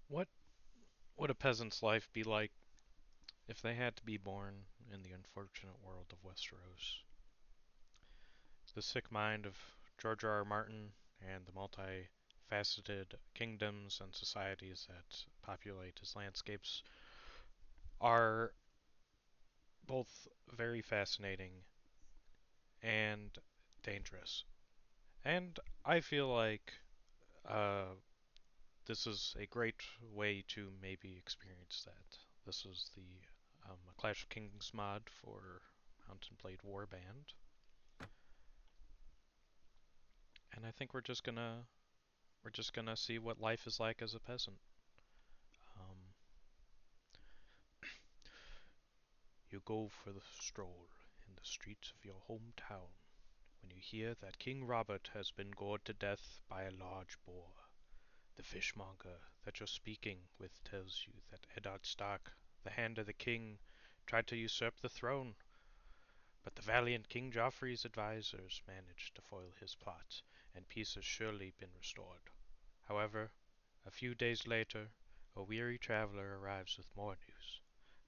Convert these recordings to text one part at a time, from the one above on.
What would a peasant's life be like if they had to be born in the unfortunate world of Westeros? The sick mind of George R. R. Martin and the multifaceted kingdoms and societies that populate his landscapes are both very fascinating and dangerous. And I feel like uh, this is a great way to maybe experience that. This is the Clash of Kings mod for Mountain Blade Warband, and I think we're just gonna see what life is like as a peasant. Um, you go for the stroll in the streets of your hometown when you hear that King Robert has been gored to death by a large boar. The fishmonger that you're speaking with tells you that Eddard Stark, the Hand of the King, tried to usurp the throne, but the valiant King Joffrey's advisors managed to foil his plot, and peace has surely been restored. However, a few days later, a weary traveler arrives with more news.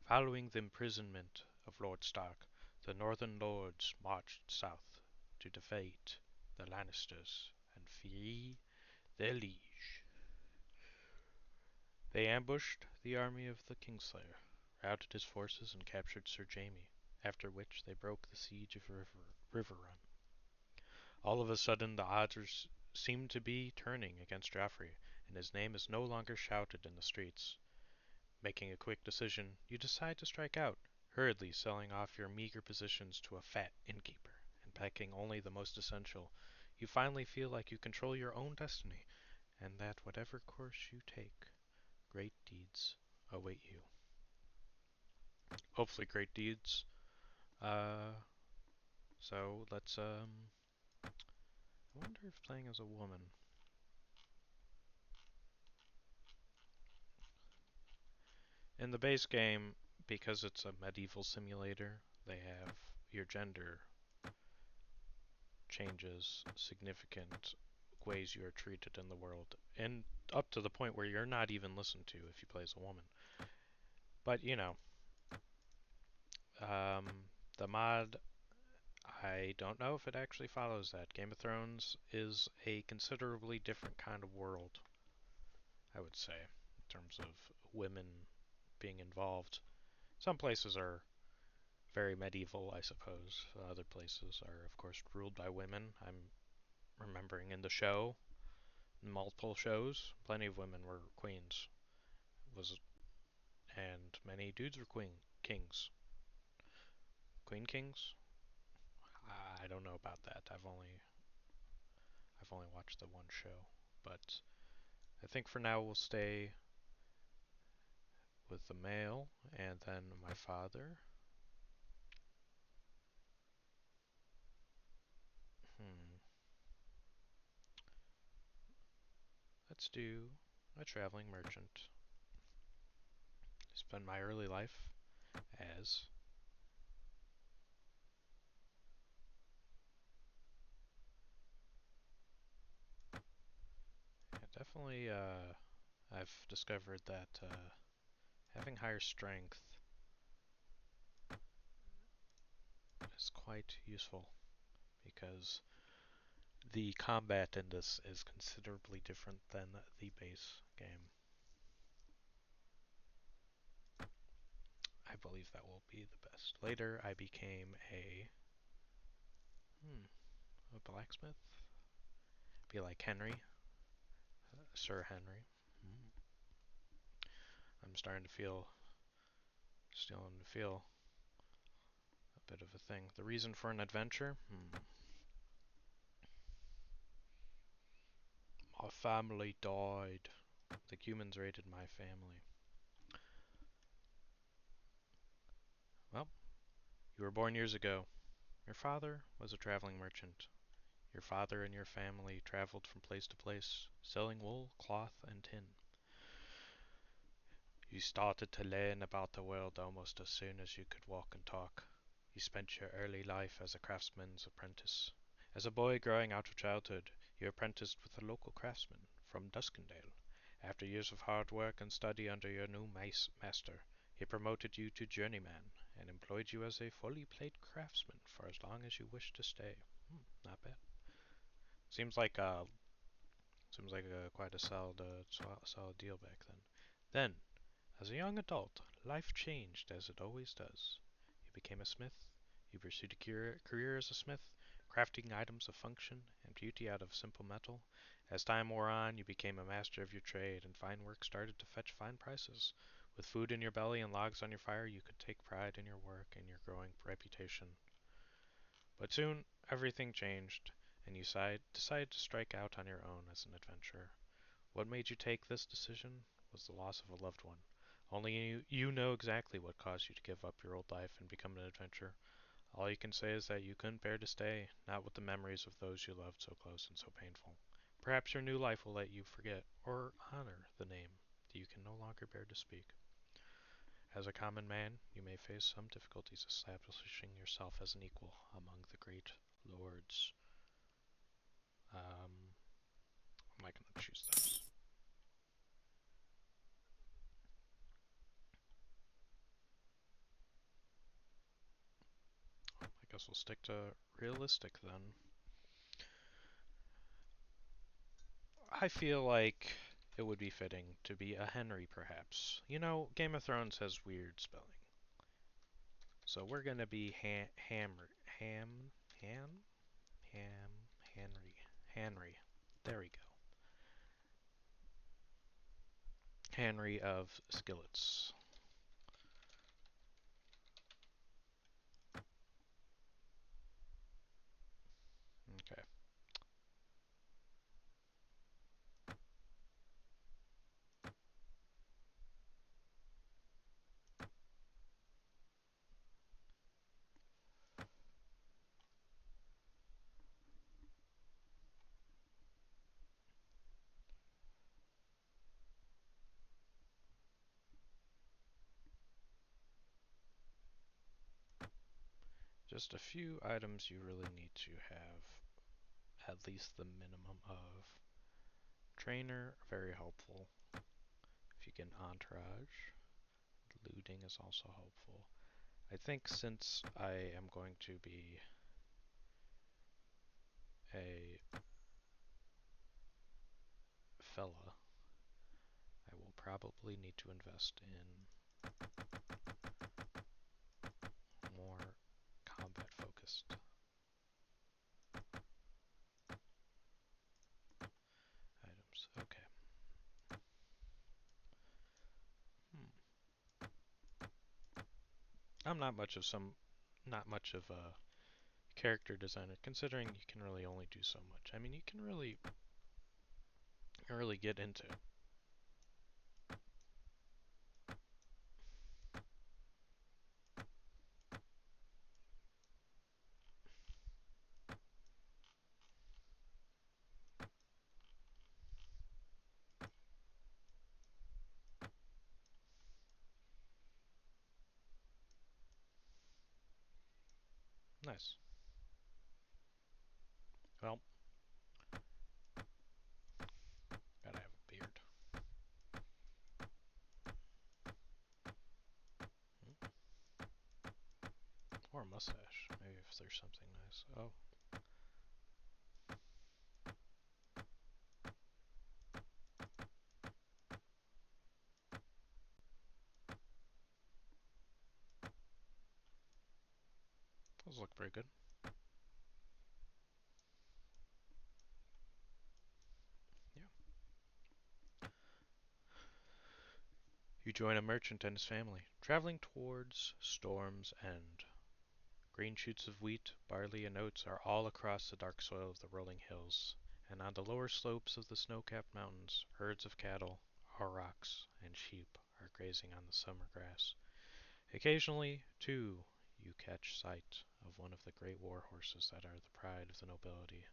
Following the imprisonment of Lord Stark, the Northern Lords marched south to defeat the Lannisters and free their liege. They ambushed the army of the Kingslayer, routed his forces, and captured Sir Jaime, after which they broke the siege of Riverrun. All of a sudden the odds seem to be turning against Joffrey, and his name is no longer shouted in the streets. Making a quick decision, you decide to strike out, hurriedly selling off your meager positions to a fat innkeeper, and packing only the most essential. You finally feel like you control your own destiny, and that whatever course you take, great deeds await you. Hopefully great deeds. Uh, so I wonder if playing as a woman. In the base game, because it's a medieval simulator, they have your gender changes significant ways you are treated in the world, and up to the point where you're not even listened to if you play as a woman. But um, the mod, I don't know if it actually follows that. Game of Thrones is a considerably different kind of world, I would say, in terms of women being involved. Some places are very medieval, I suppose. Other places are, of course, ruled by women. I'm remembering in the show, in multiple shows, plenty of women were queens. Was and many dudes were kings. Queen kings? I don't know about that. I've only watched the one show, but I think for now we'll stay with the male, and then my father. Hmm. Let's do a traveling merchant. Spend my early life as yeah, definitely. I've discovered that having higher strength is quite useful because the combat in this is considerably different than the base game. I believe that will be the best. Later, I became hmm, a blacksmith. Be like Henry, Sir Henry. Hmm. I'm starting to feel a bit of a thing. The reason for an adventure? My family died. The humans raided my family. Well, you were born years ago. Your father was a traveling merchant. Your father and your family traveled from place to place, selling wool, cloth, and tin. You started to learn about the world almost as soon as you could walk and talk. You spent your early life as a craftsman's apprentice. As a boy growing out of childhood, you apprenticed with a local craftsman from Duskendale, After years of hard work and study under your new master, he promoted you to journeyman and employed you as a fully paid craftsman for as long as you wished to stay. Not bad. Seems like quite a solid deal back then. Then, as a young adult, life changed as it always does. You became a smith. You pursued a career as a smith, crafting items of function and beauty out of simple metal. As time wore on, you became a master of your trade, and fine work started to fetch fine prices. With food in your belly and logs on your fire, you could take pride in your work and your growing reputation. But soon, everything changed, and you decided to strike out on your own as an adventurer. What made you take this decision was the loss of a loved one. Only you know exactly what caused you to give up your old life and become an adventurer. All you can say is that you couldn't bear to stay, not with the memories of those you loved so close and so painful. Perhaps your new life will let you forget or honor the name that you can no longer bear to speak. As a common man, you may face some difficulties establishing yourself as an equal among the great lords. I'm not going to choose those. I guess we'll stick to realistic then. I feel like it would be fitting to be a Henry, perhaps. You know, Game of Thrones has weird spelling. So we're gonna be Hanri. There we go. Hanri of Skilletz. Okay. Just a few items you really need to have at least the minimum of. Trainer, very helpful. If you get an entourage, looting is also helpful. I think since I am going to be a fella, I will probably need to invest in more combat focused items. Okay. I'm not much of a character designer, considering you can really only do so much. I mean, you can really get into it. Nice. Well, gotta have a beard. Or a mustache, maybe if there's something nice. Oh. Those look pretty good. Yeah. You join a merchant and his family, traveling towards Storm's End. Green shoots of wheat, barley, and oats are all across the dark soil of the rolling hills, and on the lower slopes of the snow-capped mountains, herds of cattle, aurochs, and sheep are grazing on the summer grass. Occasionally, too, you catch sight of one of the great war horses that are the pride of the nobility.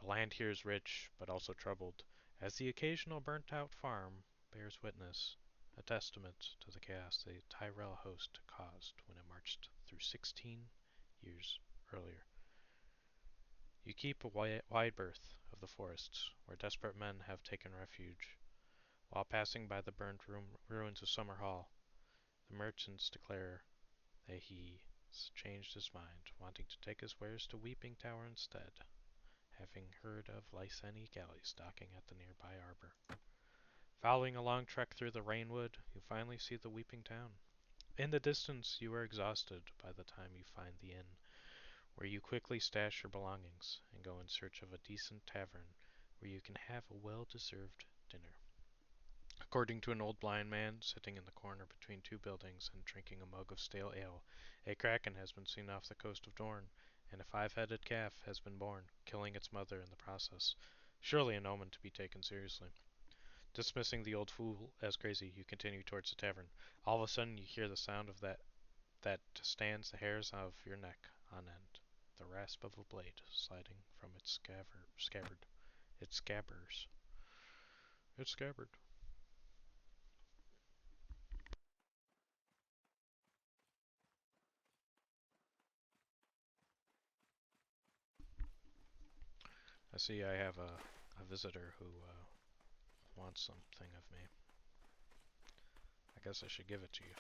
The land here is rich, but also troubled, as the occasional burnt-out farm bears witness, a testament to the chaos the Tyrell host caused when it marched through 16 years earlier. You keep a wide berth of the forests, where desperate men have taken refuge. While passing by the burned ruins of Summer Hall, the merchants declare that he's changed his mind, wanting to take his wares to Weeping Tower instead, having heard of Lyseni galleys docking at the nearby harbor. Following a long trek through the rainwood, you finally see the Weeping Town. In the distance, you are exhausted by the time you find the inn, where you quickly stash your belongings and go in search of a decent tavern where you can have a well-deserved dinner. According to an old blind man sitting in the corner between two buildings and drinking a mug of stale ale, a kraken has been seen off the coast of Dorne, and a five-headed calf has been born, killing its mother in the process. Surely an omen to be taken seriously. Dismissing the old fool as crazy, you continue towards the tavern. All of a sudden, you hear the sound of that stands the hairs of your neck on end. The rasp of a blade sliding from its scabbard. Its scabbers. Its scabbard. I see I have a visitor who wants something of me. I guess I should give it to you.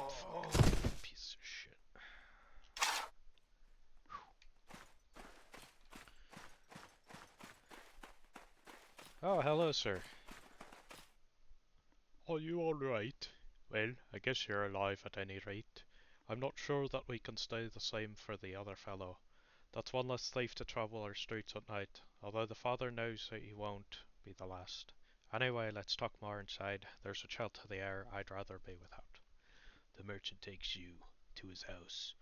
Fucking piece of shit. Oh, hello, sir. Are you alright? Well, I guess you're alive at any rate. I'm not sure that we can stay the same for the other fellow. That's one less thief to trouble our streets at night, although the father knows that he won't be the last. Anyway, let's talk more inside. There's a chill to the air I'd rather be without. The merchant takes you to his house.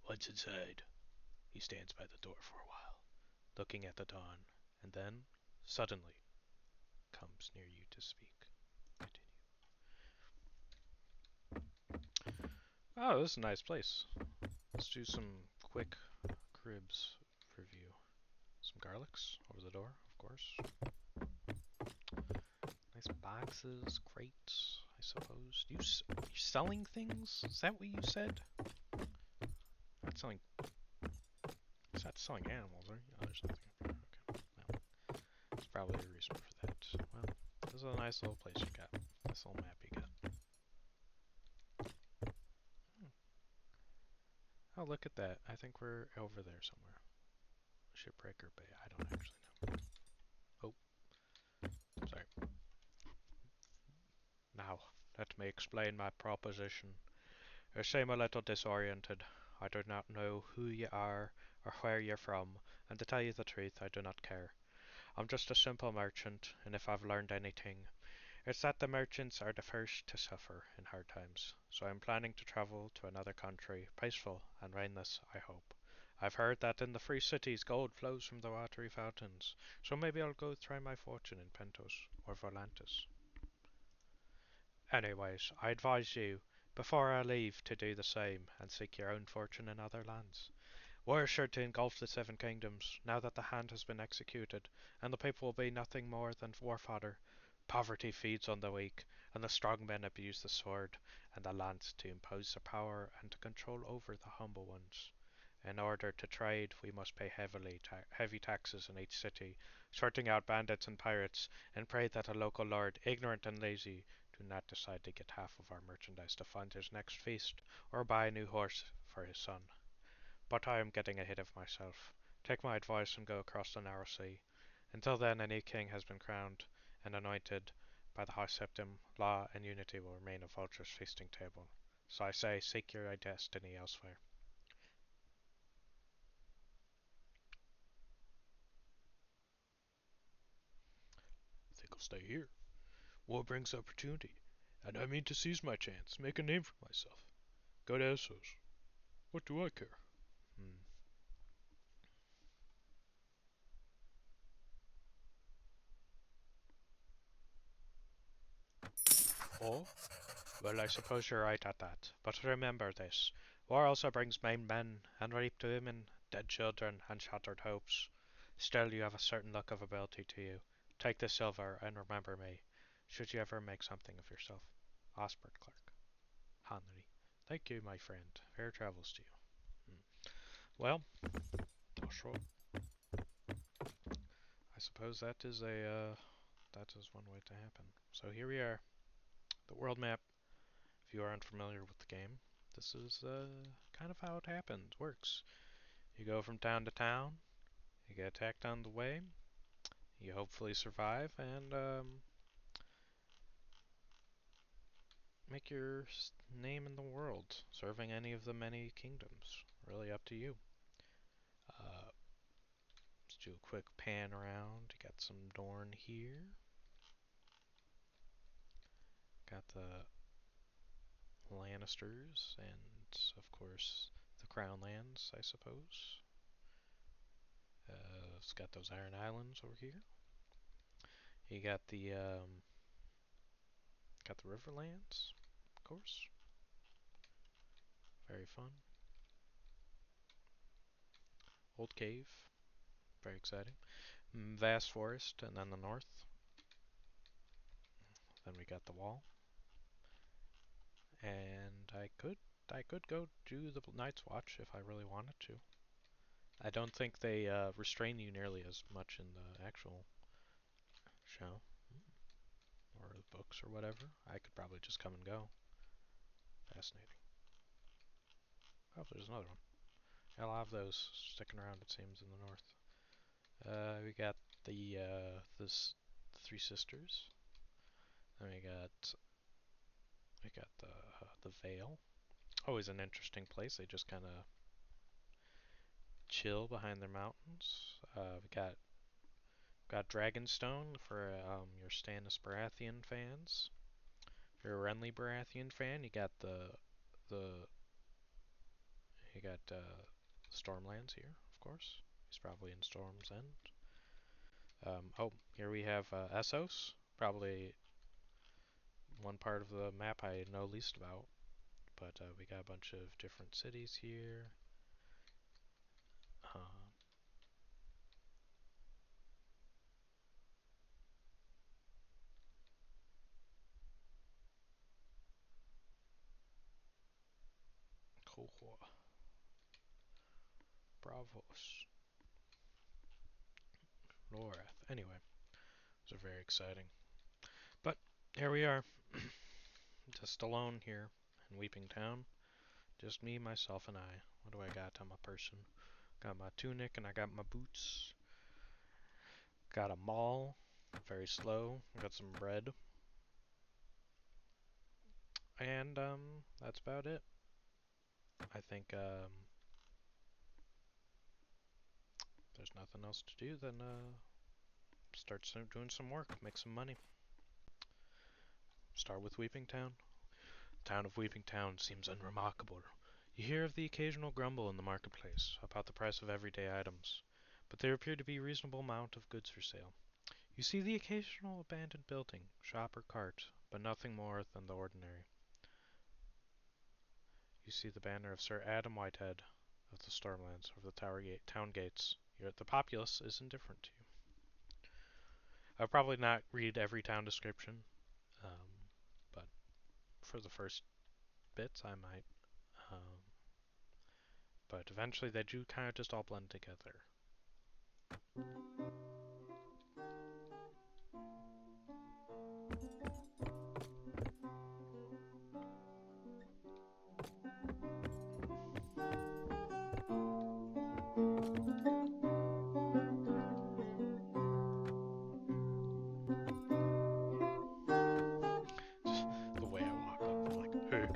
Once inside, he stands by the door for a while, looking at the dawn, and then, suddenly, comes near you to speak. Continue. Oh, this is a nice place. Let's do some quick cribs review. Some garlics over the door, of course. Nice boxes, crates, I suppose. You're selling things? Is that what you said? Not selling. It's not selling animals, are you? Oh, there's nothing. Okay. No. There's probably a reason for that. Well, this is a nice little place you got. Nice little map you got. Oh, look at that. I think we're over there somewhere. Shipbreaker Bay. I don't actually know. Oh, sorry. Now, let me explain my proposition. You seem a little disoriented. I do not know who you are or where you're from, and to tell you the truth, I do not care. I'm just a simple merchant, and if I've learned anything, it's that the merchants are the first to suffer in hard times. So I'm planning to travel to another country, peaceful and rainless, I hope. I've heard that in the free cities gold flows from the watery fountains, so maybe I'll go try my fortune in Pentos or Volantis. Anyways, I advise you, before I leave, to do the same and seek your own fortune in other lands. War is sure to engulf the Seven Kingdoms, now that the hand has been executed, and the people will be nothing more than war fodder. Poverty feeds on the weak, and the strong men abuse the sword and the lance to impose their power and to control over the humble ones. In order to trade, we must pay heavy taxes in each city, sorting out bandits and pirates, and pray that a local lord, ignorant and lazy, do not decide to get half of our merchandise to fund his next feast or buy a new horse for his son. But I am getting ahead of myself. Take my advice and go across the narrow sea. Until then, a new king has been crowned and anointed by the High Septim. Law and unity will remain a vulture's feasting table. So I say, seek your destiny elsewhere. I think I'll stay here. War brings opportunity, and I mean to seize my chance, make a name for myself. Go to Essos. What do I care? Hmm. Oh? Well, I suppose you're right at that. But remember this. War also brings maimed men, and raped women, dead children, and shattered hopes. Still, you have a certain look of ability to you. Take this silver, and remember me, should you ever make something of yourself. Osbert Clark. Hanri. Thank you, my friend. Fair travels to you. Well, sure. I suppose that is one way to happen. So here we are, the world map. If you are unfamiliar with the game, this is kind of how it works. You go from town to town, you get attacked on the way, you hopefully survive, and make your name in the world, serving any of the many kingdoms. Really up to you. Uh, let's do a quick pan around. You got some Dorne here. Got the Lannisters, and of course the Crown Lands, I suppose. It's got those Iron Islands over here. You got the Riverlands, of course. Very fun. Old Cave, very exciting. Vast Forest, and then the north. Then we got the Wall. And I could go do the Night's Watch if I really wanted to. I don't think they restrain you nearly as much in the actual show or the books or whatever. I could probably just come and go. Fascinating. Oh, there's another one. I'll have those sticking around, it seems, in the north. We got the Three Sisters. Then we got the Vale. Always an interesting place. They just kind of chill behind their mountains. We got Dragonstone for your Stannis Baratheon fans. If you're a Renly Baratheon fan, the you got Stormlands here, of course. He's probably in Storm's End. Oh, here we have Essos, probably one part of the map I know least about. But we got a bunch of different cities here. Uh, Cool. Bravos. Lorath. Anyway, those are very exciting. But here we are, just alone here in Weeping Town. Just me, myself, and I. What do I got on my person? Got my tunic and I got my boots. Got a maul, very slow. Got some bread. And that's about it. I think there's nothing else to do than start doing some work, make some money. Start with Weeping Town. The town of Weeping Town seems unremarkable. You hear of the occasional grumble in the marketplace about the price of everyday items, but there appear to be a reasonable amount of goods for sale. You see the occasional abandoned building, shop or cart, but nothing more than the ordinary. You see the banner of Sir Adam Whitehead of the Stormlands over the town gates. The populace is indifferent to you. I'll probably not read every town description, but for the first bits I might. Um, but eventually they do kind of just all blend together. The way I walk up, like, hey,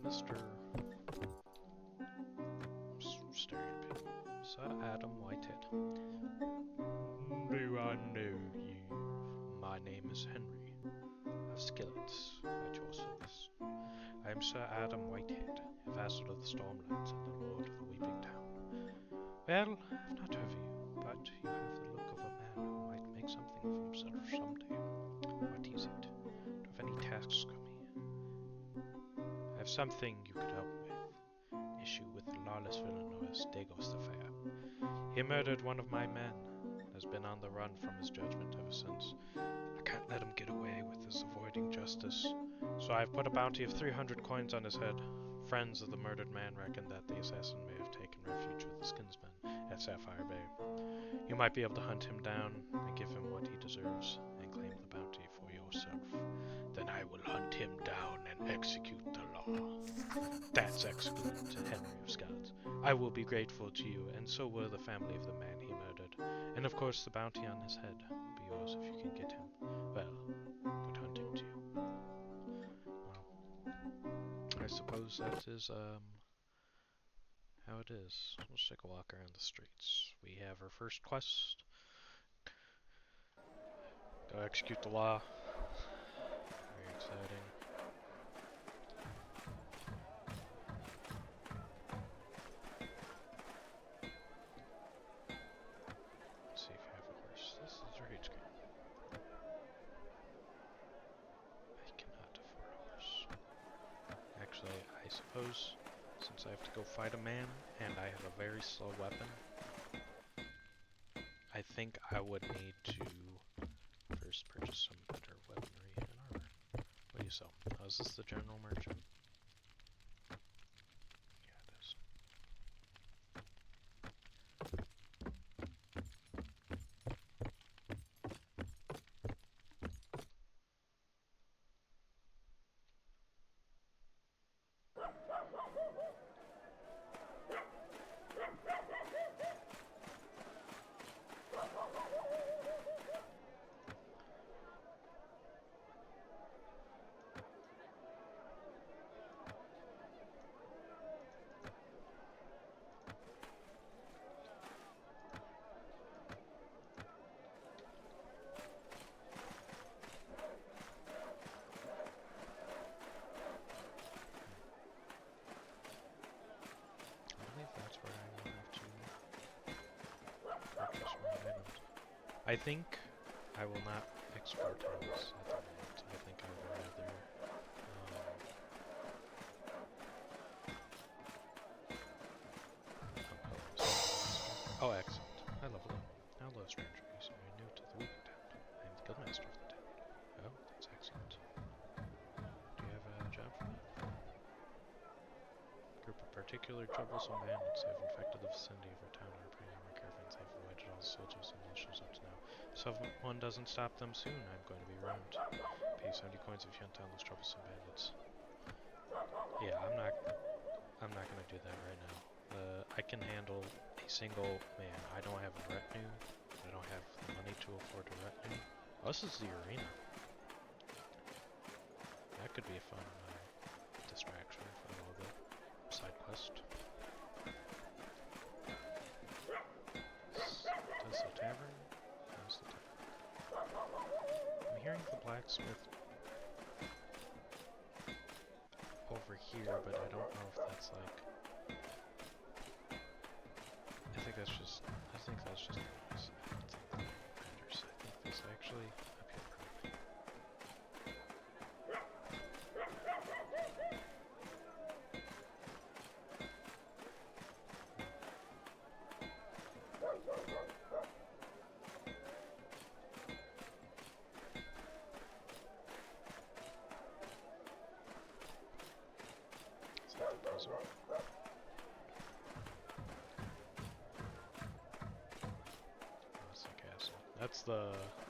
Mr. Stereotype, Sir Adam Whitehead. Do I know you? My name is Henry of Skilletz, at your service. I am Sir Adam Whitehead, a vassal of the Stormlands and the Lord of the Weeping Town. Well, I've not heard of you, but you have the look of a man who might make something of himself someday. What is it? Do you have any tasks for me? I have something you could help me with. Issue with the lawless villain known as Dagos the Fair. He murdered one of my men. has been on the run from his judgment ever since. I can't let him get away with this avoiding justice, so I've put a bounty of 300 coins on his head. Friends of the murdered man reckon that the assassin may have taken refuge with the skinsman at Sapphire Bay. You might be able to hunt him down and give him what he deserves, and claim the bounty for yourself. Then I will hunt him down and execute the law. That's excellent, Hanri of Skilletz. I will be grateful to you, and so will the family of the man he murdered. And of course the bounty on his head will be yours if you can get him. Well, good hunting to you. Well, I suppose that is, how it is. Let's take a walk around the streets. We have our first quest. Go execute the law. Very exciting. Let's see if you have a horse. This is very scary. I cannot afford a horse. Actually, I suppose, since I have to go fight a man, and I have a very slow weapon, I think I would need to first purchase some better weaponry and armor. What do you sell? Oh, is this the general merchant? Yeah, it is. I think I will not export those at the moment. I think I would rather oh, excellent. I leveled up. Now, hello, stranger. You seem very new to the weaving town. I am the guildmaster of the town. Oh, that's excellent. Do you have a job for me? Group of particularly troublesome bandits have infected the vicinity of our town and are preying on our caravans. They've avoided all the soldiers and militias up to now. So if one doesn't stop them soon, I'm going to be around. Pay 70 coins if you hunt down those troublesome bandits. Yeah, I'm not going to do that right now. I can handle a single man. I don't have a retinue. I don't have the money to afford a retinue. Oh, this is the arena. That could be a fun distraction for a little bit. Side quest. Does the tavern? How's the tavern? I'm hearing the blacksmith over here, but I don't know if that's like. I think that's just the noise. I think this actually up here.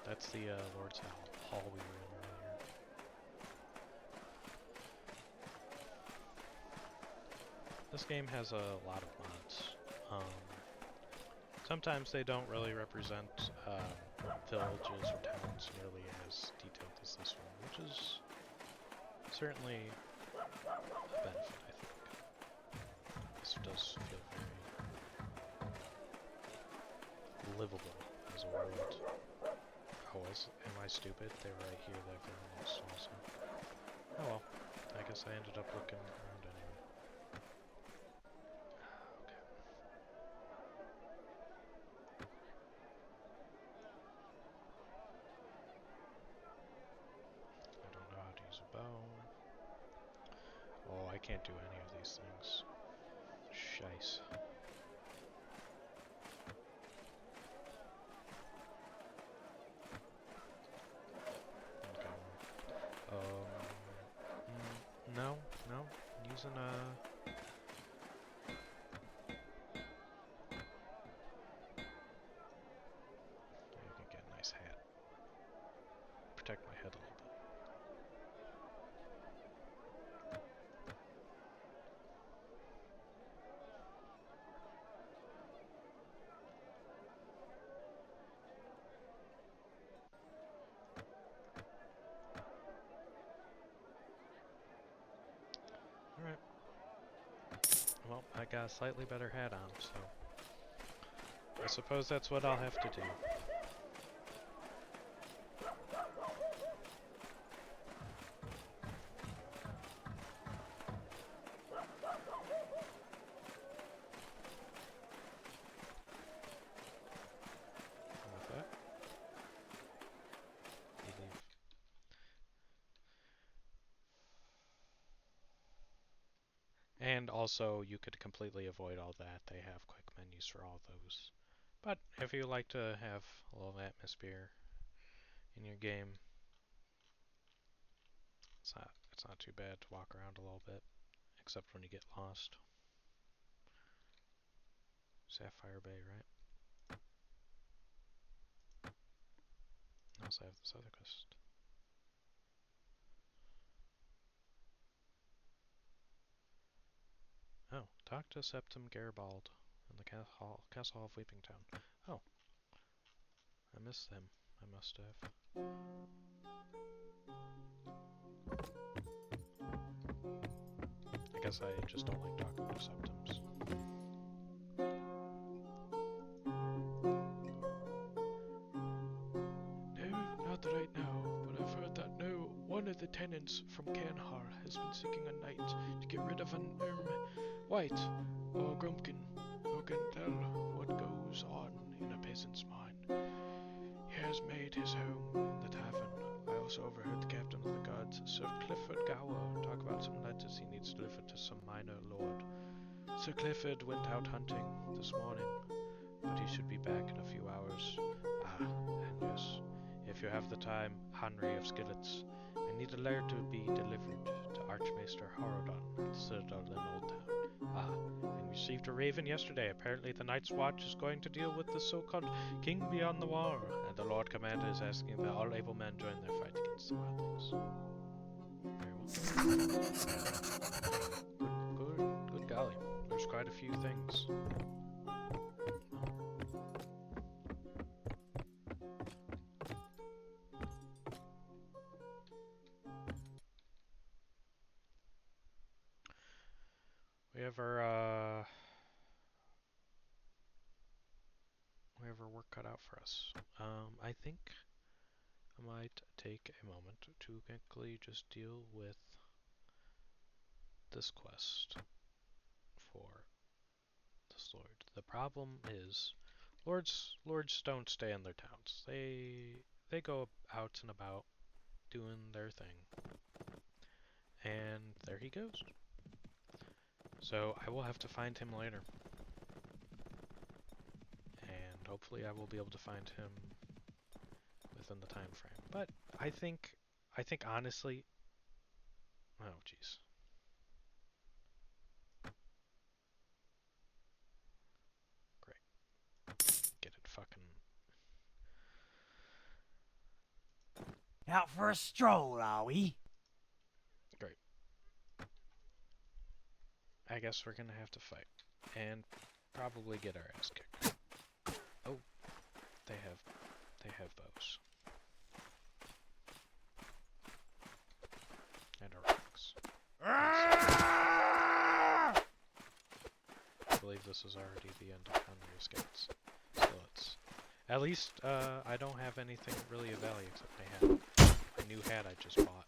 That's the Lord's Hall we were in earlier. This game has a lot of mods. Sometimes they don't really represent villages or towns nearly as detailed as this one, which is certainly a benefit, I think. This does feel very livable as a world. Oh, am I stupid? They were right here, that very next also. Oh well, I guess I ended up looking around anyway. Okay. I don't know how to use a bow. Oh, I can't do any of these things. Shice. using I can get a nice hat. Protect my head a little bit. Alright. Well, I got a slightly better hat on, so I suppose that's what I'll have to do. With that, we leave. And also, you could completely avoid all that. They have quick menus for all those. But if you like to have a little atmosphere in your game, it's not too bad to walk around a little bit, except when you get lost. Sapphire Bay, right? I also have this other quest. Oh, talk to Septim Garibald in the Castle Hall of Weeping Town. Oh, I missed him. I must have. I guess I just don't like talking to Septims. No, not right now, but I've heard that one of the tenants from Canhar has been seeking a knight to get rid of an White or Grumpkin who can tell what goes on in a peasant's mind. He has made his home in the tavern. I also overheard the captain of the guards, Sir Clifford Gower, talk about some letters he needs delivered to some minor lord. Sir Clifford went out hunting this morning, but he should be back in a few hours. Ah, and yes, if you have the time, Hanri of Skilletz, I need a letter to be delivered to Archmaester Horodon at the Citadel in Old Town. Ah, and received a raven yesterday. Apparently the Night's Watch is going to deal with the so-called King Beyond the Wall, and the Lord Commander is asking that all able men join their fight against the wildlings. Very well. Good golly. There's quite a few things. We have our work cut out for us. I think I might take a moment to quickly just deal with this quest for this lord. The problem is lords don't stay in their towns. They go out and about doing their thing. And there he goes. So I will have to find him later. And hopefully I will be able to find him within the time frame. But I think honestly, oh jeez. Great. Get it fucking out for a stroll, are we? great. I guess we're gonna have to fight. And probably get our ass kicked. Oh, they have bows. And a rocks. I believe this is already the end of Hanri Skilletz. At least, I don't have anything really of value except my hat. My new hat I just bought.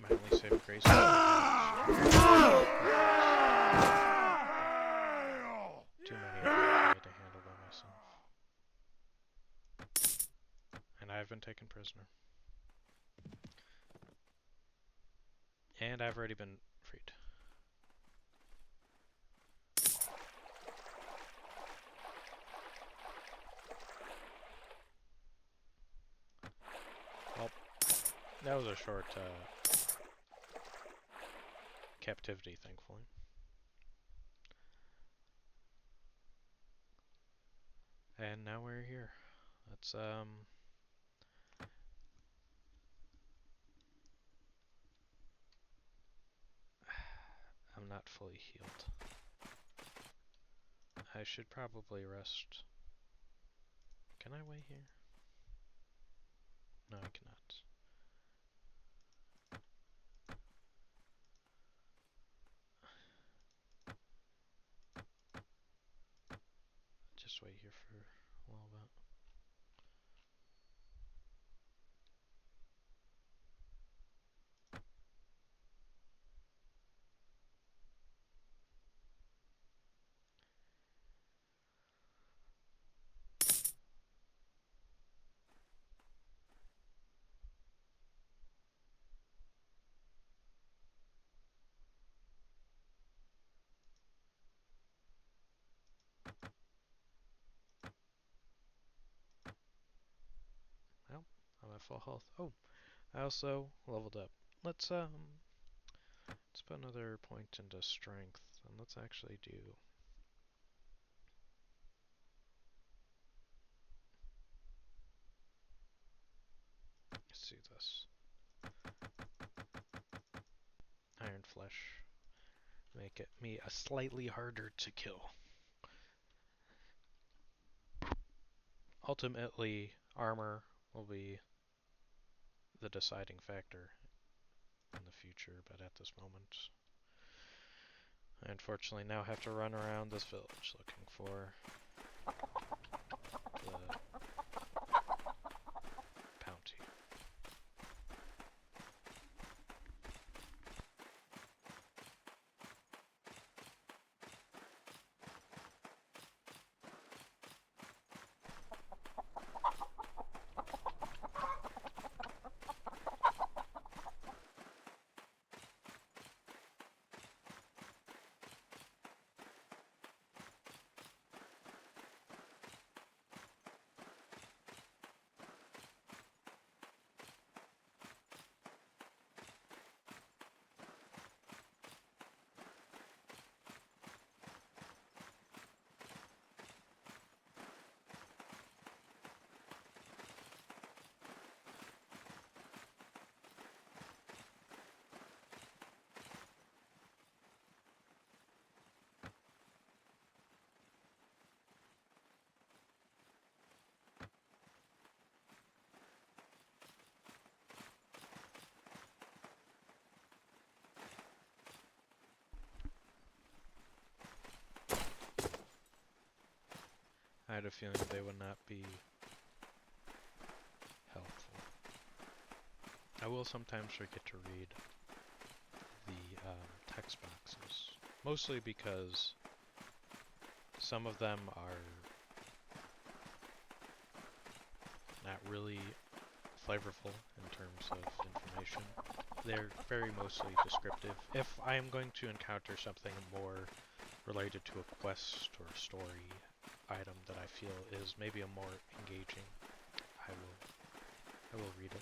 My only saving grace is too many of them for me to handle by myself. And I've been taken prisoner. And I've already been freed. a short captivity, thankfully. And now we're here. Let's I'm not fully healed. I should probably rest. Can I wait here? No, I cannot. Just wait here for a little bit. Well, I'm at full health. Oh, I also leveled up. Let's put another point into strength, and let's actually do. Let's do this. Iron Flesh. Make it me a slightly harder to kill. Ultimately, armor will be the deciding factor in the future, but at this moment, I unfortunately now have to run around this village looking for the bounty. I had a feeling they would not be helpful. I will sometimes forget to read the text boxes, mostly because some of them are not really flavorful in terms of information. They're very mostly descriptive. If I am going to encounter something more related to a quest or story item that I feel is maybe a more engaging, I will read it.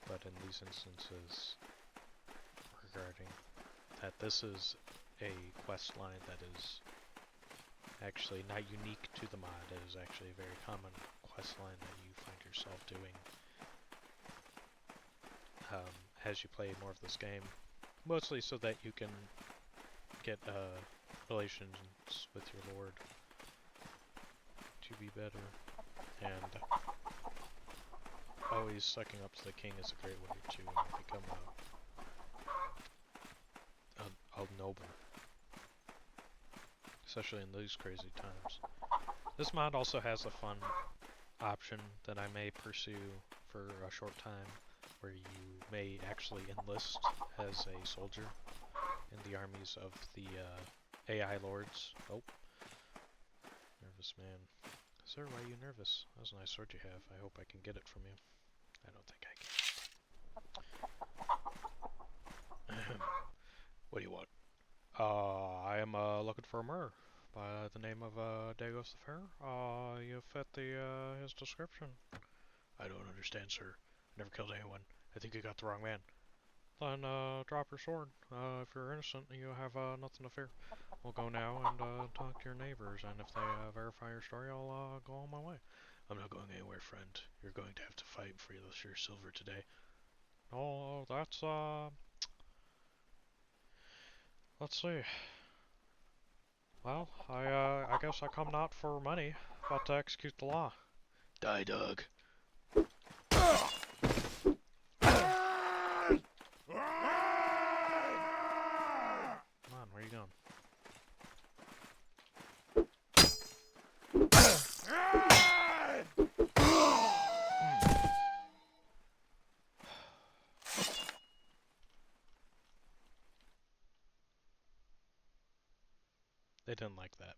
But in these instances, regarding that this is a quest line that is actually not unique to the mod, it is actually a very common quest line that you find yourself doing as you play more of this game, mostly so that you can get relations with your lord to be better, and always sucking up to the king is a great way to become a noble, especially in these crazy times. This mod also has a fun option that I may pursue for a short time, where you may actually enlist as a soldier in the armies of the AI lords. Oh, nervous man. Sir, why are you nervous? That's a nice sword you have. I hope I can get it from you. I don't think I can. What do you want? I am looking for a Mur by the name of Dagos the Fair. You fit the his description. I don't understand, sir. I never killed anyone. I think you got the wrong man. Then, drop your sword. If you're innocent, you have, nothing to fear. We'll go now and, talk to your neighbors, and if they, verify your story, I'll, go on my way. I'm not going anywhere, friend. You're going to have to fight for your silver today. Oh, that's, let's see. Well, I guess I come not for money, but to execute the law. Die, dog. Come on, where you going? They didn't like that,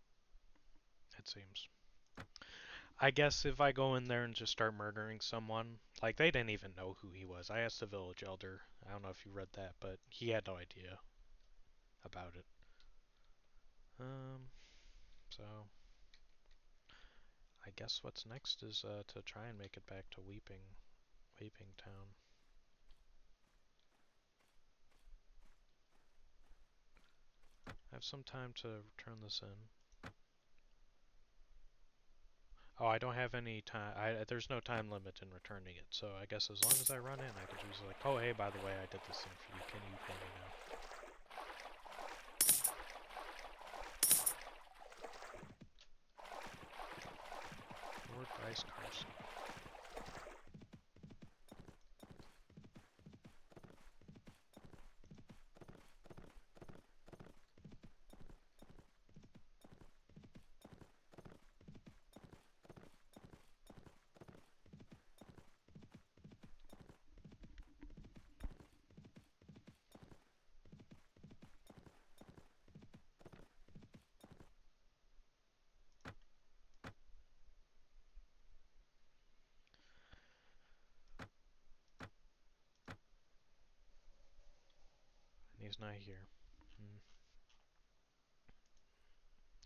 it seems. I guess if I go in there and just start murdering someone, like they didn't even know who he was. I asked the village elder. I don't know if you read that, but he had no idea about it. So I guess what's next is to try and make it back to Weeping Town. I have some time to turn this in. Oh, I don't have any time. There's no time limit in returning it, so I guess as long as I run in, I could just like, oh hey, by the way, I did this thing for you. Can you pay me now? Lord Bryce Carson. And he's not here.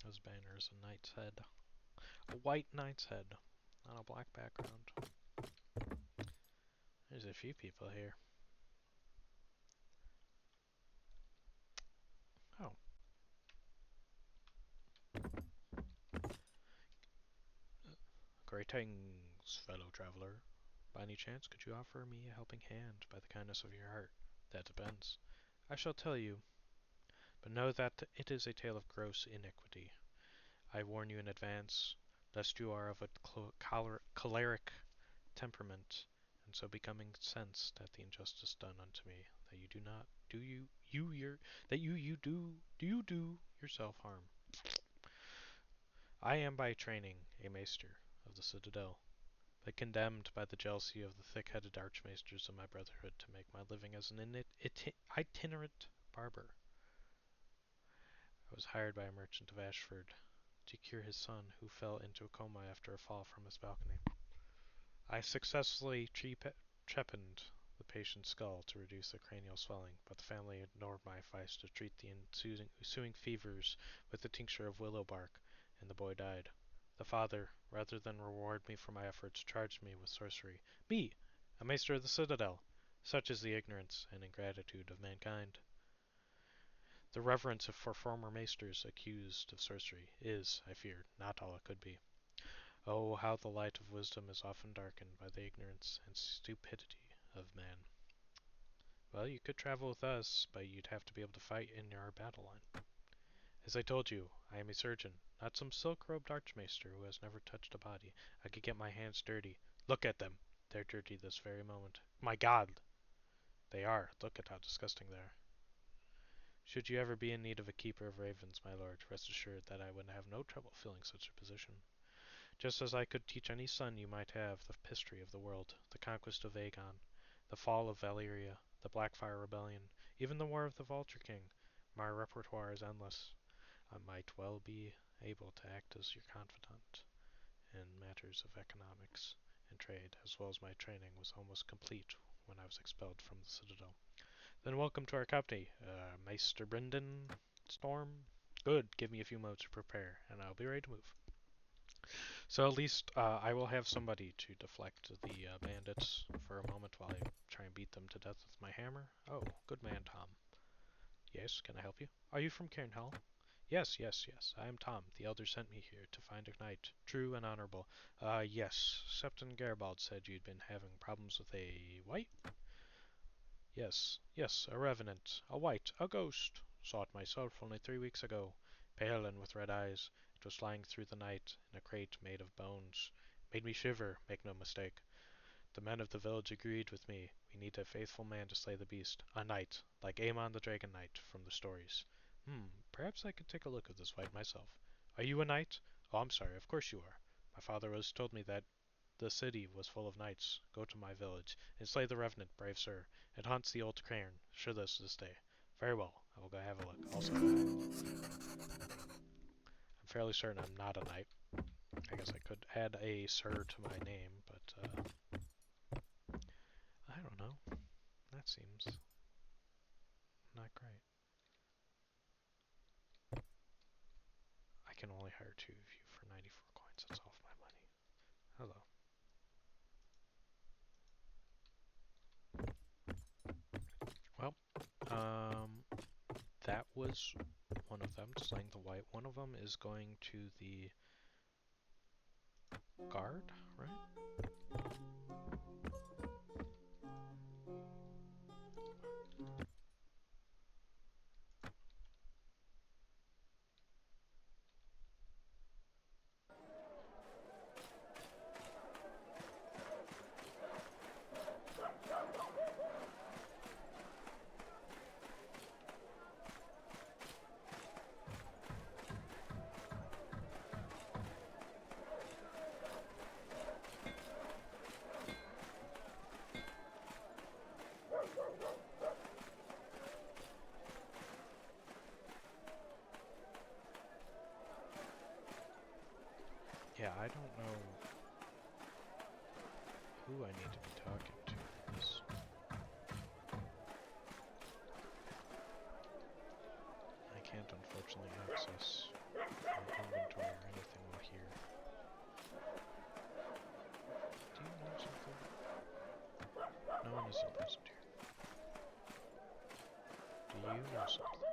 His banner is a knight's head. A white knight's head on a black background. There's a few people here. Oh. Greetings, fellow traveler. By any chance, could you offer me a helping hand by the kindness of your heart? That depends. I shall tell you, but know that it is a tale of gross iniquity. I warn you in advance, lest you are of a choleric temperament, and so become incensed at the injustice done unto me, that you do not do yourself harm. I am by training a maester of the citadel, but condemned by the jealousy of the thick-headed archmaesters of my brotherhood to make my living as an itinerant barber. I was hired by a merchant of Ashford to cure his son, who fell into a coma after a fall from his balcony. I successfully trepaned the patient's skull to reduce the cranial swelling, but the family ignored my advice to treat the ensuing fevers with a tincture of willow bark, and the boy died. The father, rather than reward me for my efforts, charged me with sorcery. Me, a maester of the citadel! Such is the ignorance and ingratitude of mankind. The reverence for former maesters accused of sorcery is, I fear, not all it could be. Oh, how the light of wisdom is often darkened by the ignorance and stupidity of man. Well, you could travel with us, but you'd have to be able to fight in our battle line. As I told you, I am a surgeon, not some silk-robed archmaester who has never touched a body. I could get my hands dirty. Look at them. They're dirty this very moment. My God! They are. Look at how disgusting they are. Should you ever be in need of a keeper of ravens, my lord, rest assured that I would have no trouble filling such a position. Just as I could teach any son you might have the history of the world, the conquest of Aegon, the fall of Valyria, the Blackfire Rebellion, even the War of the Vulture King. My repertoire is endless. I might well be able to act as your confidant in matters of economics and trade, as well as my training was almost complete when I was expelled from the Citadel. Then welcome to our company, Maester Brendan Storm. Good, give me a few moments to prepare, and I'll be ready to move. So at least I will have somebody to deflect the bandits for a moment while I try and beat them to death with my hammer. Oh, good man, Tom. Yes, can I help you? Are you from Cairn Hall? Yes, yes, yes. I am Tom. The elder sent me here to find a knight, true and honorable. Yes. Septon Garibald said you'd been having problems with a white? Yes, yes, a revenant. A white. A ghost. Saw it myself only 3 weeks ago. Pale and with red eyes. It was flying through the night in a crate made of bones. Made me shiver, make no mistake. The men of the village agreed with me. We need a faithful man to slay the beast. A knight, like Aemon the Dragon Knight from the stories. Perhaps I could take a look at this white myself. Are you a knight? Oh, I'm sorry, of course you are. My father has told me that the city was full of knights. Go to my village, and slay the revenant, brave sir. It haunts the old cairn, sure this day. Very well, I will go have a look. Also, I'm fairly certain I'm not a knight. I guess I could add a sir to my name, but, I don't know. That seems not great. I can only hire 2 of you for 94 coins. That's off my money. Hello. Well, that was one of them, slaying the white. One of them is going to the guard, right? Yeah, I don't know who I need to be talking to in this. I can't unfortunately access my inventory or anything while here. Do you know something? No one is present here. Do you know something?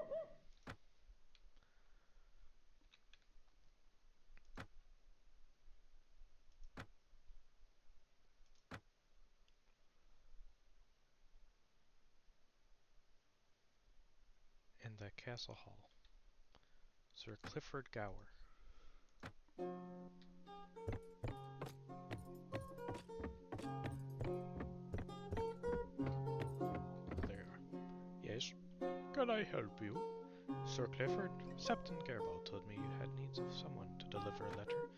In the castle hall, Sir Clifford Gower. There you are. Yes. Can I help you? Sir Clifford, Septon Garibald told me you had needs of someone to deliver a letter.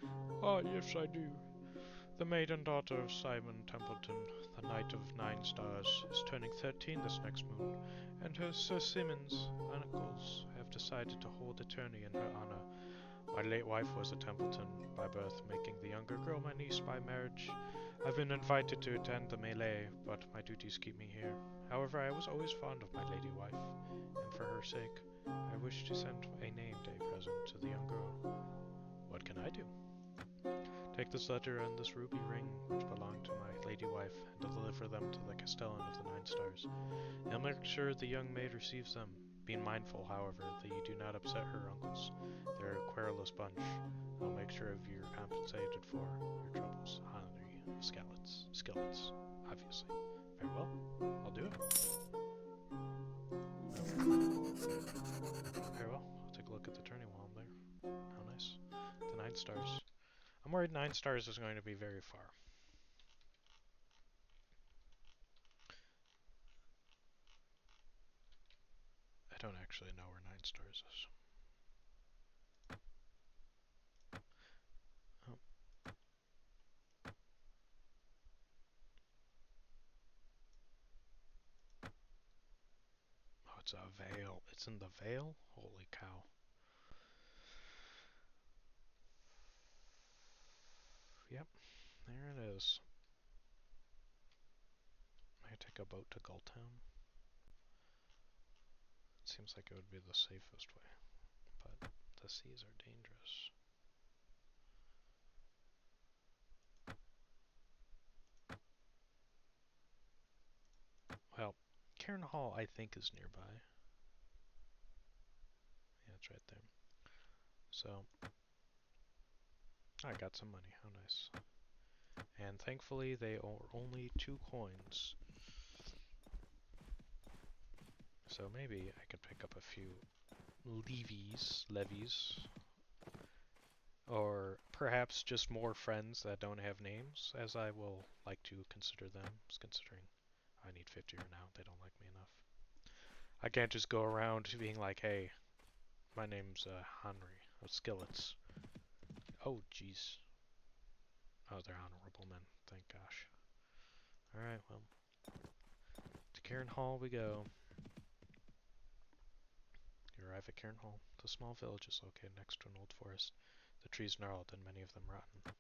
Ah, yes, I do. The maiden daughter of Simon Templeton, the Knight of 9 Stars, is turning 13 this next moon, and her Sir Simon's uncles have decided to hold a tourney in her honor. My late wife was a Templeton by birth, making the younger girl my niece by marriage. I've been invited to attend the melee, but my duties keep me here. However, I was always fond of my lady wife, and for her sake, I wish to send a name day present to the young girl. What can I do? Take this letter and this ruby ring, which belong to my lady wife, and deliver them to the Castellan of the 9 Stars. I'll make sure the young maid receives them, being mindful, however, that you do not upset her uncles. They're a querulous bunch. I'll make sure of you're compensated for your troubles. Hanri, Skilletz, obviously. Very well, I'll do it. Very well, I'll take a look at the tourney while I'm there. How nice. The 9 Stars. I'm worried 9 Stars is going to be very far. I don't actually know where 9 Stars is. Oh. Oh, it's a Vale. It's in the Vale? Holy cow. Yep, there it is. I take a boat to Gulltown. It seems like it would be the safest way, but the seas are dangerous. Cairn Hall, I think, is nearby. Yeah, it's right there. So, I got some money. How nice. And thankfully, they are only 2 coins. So maybe I could pick up a few levies, or perhaps just more friends that don't have names, as I will like to consider them, considering I need 50 right now. They don't like me enough. I can't just go around being like, hey, my name's Hanri of Skilletz. Oh, jeez. Oh, they're honorable men. Thank gosh. Alright, well. To Cairn Hall we go. You arrive at Cairn Hall. The small village is located next to an old forest. The trees gnarled and many of them rotten.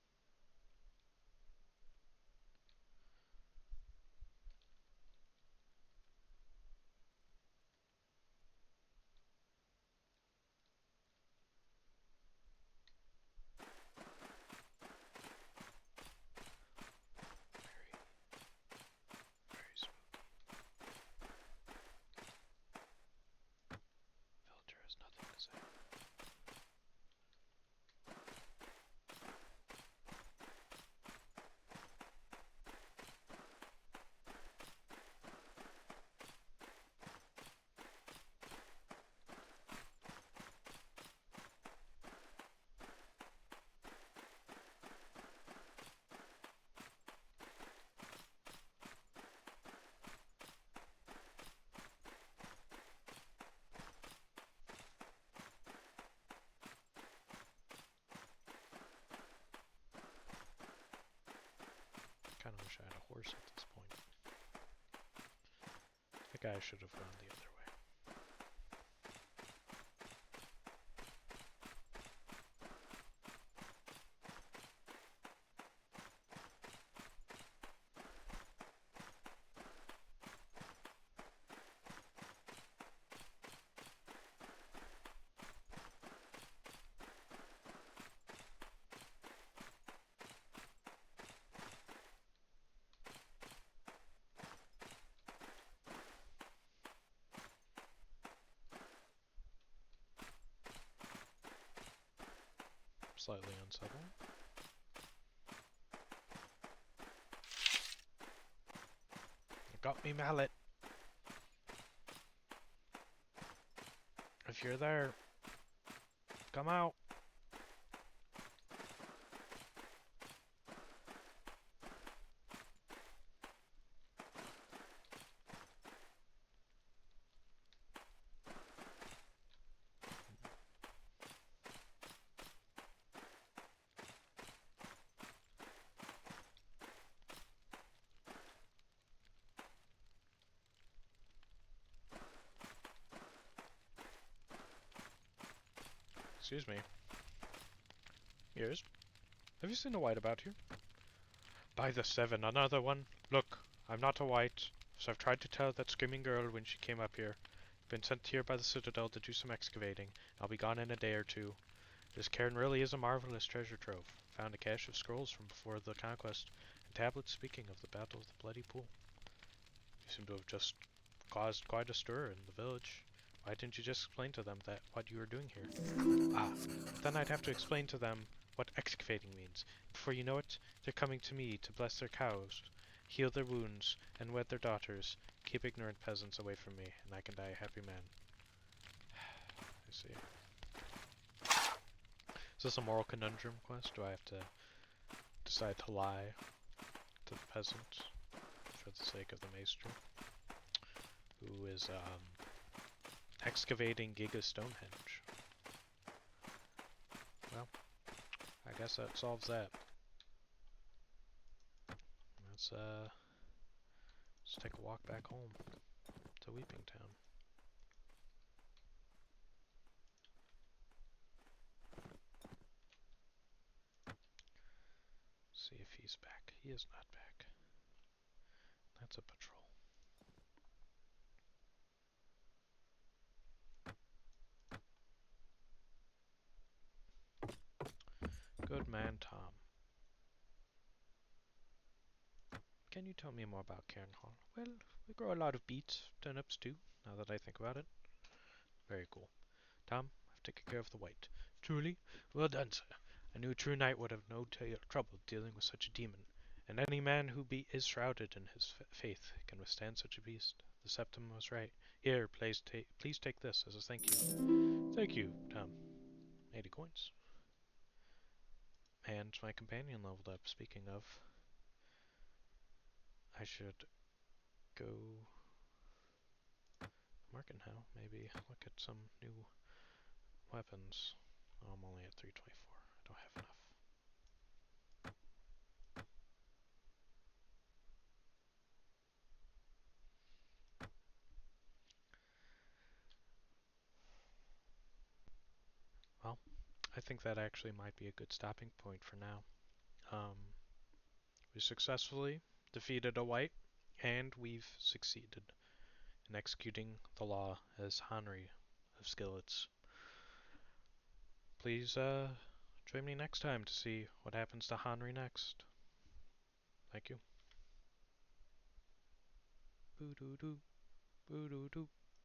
Very spooky. Villager has nothing to say. Kind of wish I had a horse at this point. I think I should have gone the other way. Slightly unsettling. I got me mallet. If you're there, come out. Excuse me. Yes? Have you seen a white about here? By the 7, another one? Look, I'm not a white, so I've tried to tell that screaming girl when she came up here. Been sent here by the Citadel to do some excavating. I'll be gone in a day or 2. This cairn really is a marvelous treasure trove. Found a cache of scrolls from before the conquest, and tablets speaking of the Battle of the Bloody Pool. You seem to have just caused quite a stir in the village. Why didn't you just explain to them what you were doing here? Ah, then I'd have to explain to them what excavating means. Before you know it, they're coming to me to bless their cows, heal their wounds, and wed their daughters. Keep ignorant peasants away from me, and I can die a happy man. I see. Is this a moral conundrum quest? Do I have to decide to lie to the peasant for the sake of the maester, who is excavating Giga Stonehenge? Well, I guess that solves that. Let's take a walk back home to Weeping Town. See if he's back. He is not back. That's a patrol. Good man, Tom. can you tell me more about Cairn Hall? Well, we grow a lot of beets, turnips too, now that I think about it. Very cool. Tom, I've taken care of the white. Truly? Well done, sir. I knew a true knight would have no trouble dealing with such a demon, and any man who is shrouded in his faith can withstand such a beast. The septum was right. Here, please take this as a thank you. Thank you, Tom. 80 coins. And my companion leveled up. Speaking of, I should go market now. Maybe look at some new weapons. Oh, I'm only at 324. I don't have enough. Well, I think that actually might be a good stopping point for now. We successfully defeated a white, and we've succeeded in executing the law as Hanri of Skilletz. Please join me next time to see what happens to Hanri next. Thank you. Boo doo doo, boo doo doo.